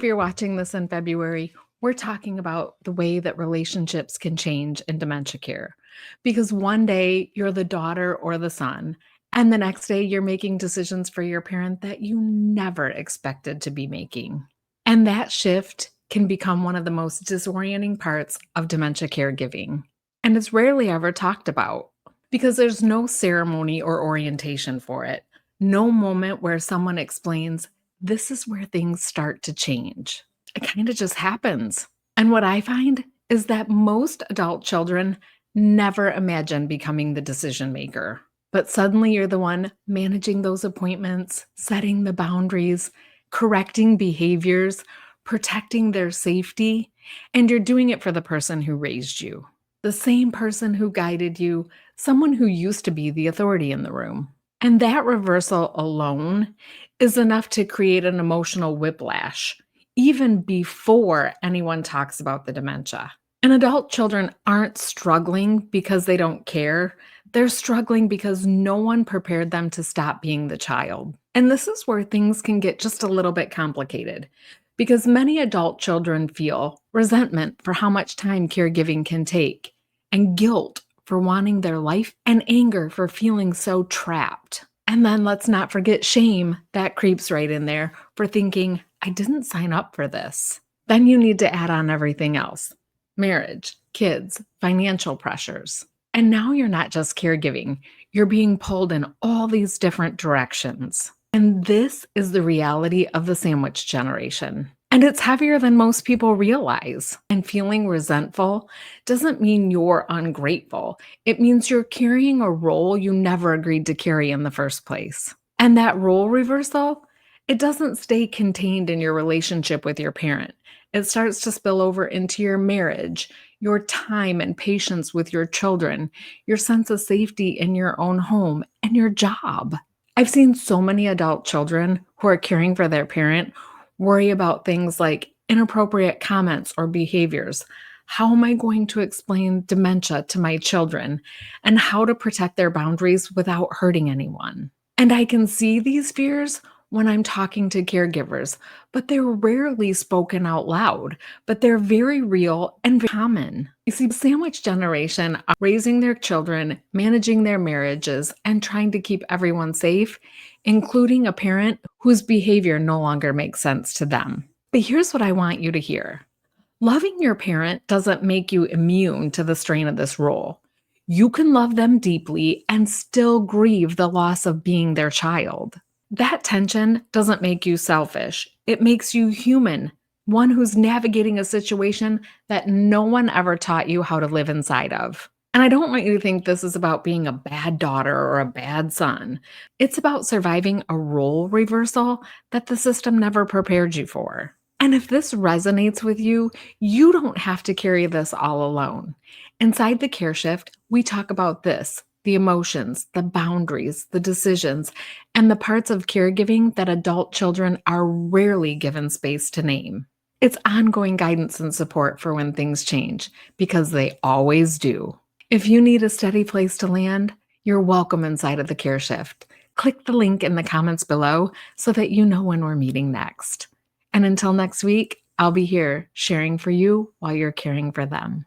If you're watching this in February, we're talking about the way that relationships can change in dementia care. Because one day you're the daughter or the son, and the next day you're making decisions for your parent that you never expected to be making. And that shift can become one of the most disorienting parts of dementia caregiving. And it's rarely ever talked about because there's no ceremony or orientation for it, no moment where someone explains, this is where things start to change. It kind of just happens. And what I find is that most adult children never imagine becoming the decision maker. But suddenly you're the one managing those appointments, setting the boundaries, correcting behaviors, protecting their safety, and you're doing it for the person who raised you, the same person who guided you, someone who used to be the authority in the room. And that reversal alone is enough to create an emotional whiplash, even before anyone talks about the dementia. And adult children aren't struggling because they don't care. They're struggling because no one prepared them to stop being the child. And this is where things can get just a little bit complicated because many adult children feel resentment for how much time caregiving can take, and guilt for wanting their life, and anger for feeling so trapped. And then let's not forget shame that creeps right in there for thinking, I didn't sign up for this. Then you need to add on everything else: marriage, kids, financial pressures. And now you're not just caregiving, you're being pulled in all these different directions. And this is the reality of the sandwich generation. And it's heavier than most people realize. And feeling resentful doesn't mean you're ungrateful. It means you're carrying a role you never agreed to carry in the first place. And that role reversal, it doesn't stay contained in your relationship with your parent. It starts to spill over into your marriage, your time and patience with your children, your sense of safety in your own home, and your job. I've seen so many adult children who are caring for their parent worry about things like inappropriate comments or behaviors. How am I going to explain dementia to my children, and how to protect their boundaries without hurting anyone? And I can see these fears when I'm talking to caregivers, but they're rarely spoken out loud, but they're very real and very common. You see, the sandwich generation are raising their children, managing their marriages, and trying to keep everyone safe, including a parent whose behavior no longer makes sense to them. But here's what I want you to hear. Loving your parent doesn't make you immune to the strain of this role. You can love them deeply and still grieve the loss of being their child. That tension doesn't make you selfish. It makes you human, one who's navigating a situation that no one ever taught you how to live inside of. And I don't want you to think this is about being a bad daughter or a bad son. It's about surviving a role reversal that the system never prepared you for. And if this resonates with you, you don't have to carry this all alone. Inside the Care Shift, we talk about this: the emotions, the boundaries, the decisions, and the parts of caregiving that adult children are rarely given space to name. It's ongoing guidance and support for when things change, because they always do. If you need a steady place to land, you're welcome inside of the Care Shift. Click the link in the comments below so that you know when we're meeting next. And until next week, I'll be here sharing for you while you're caring for them.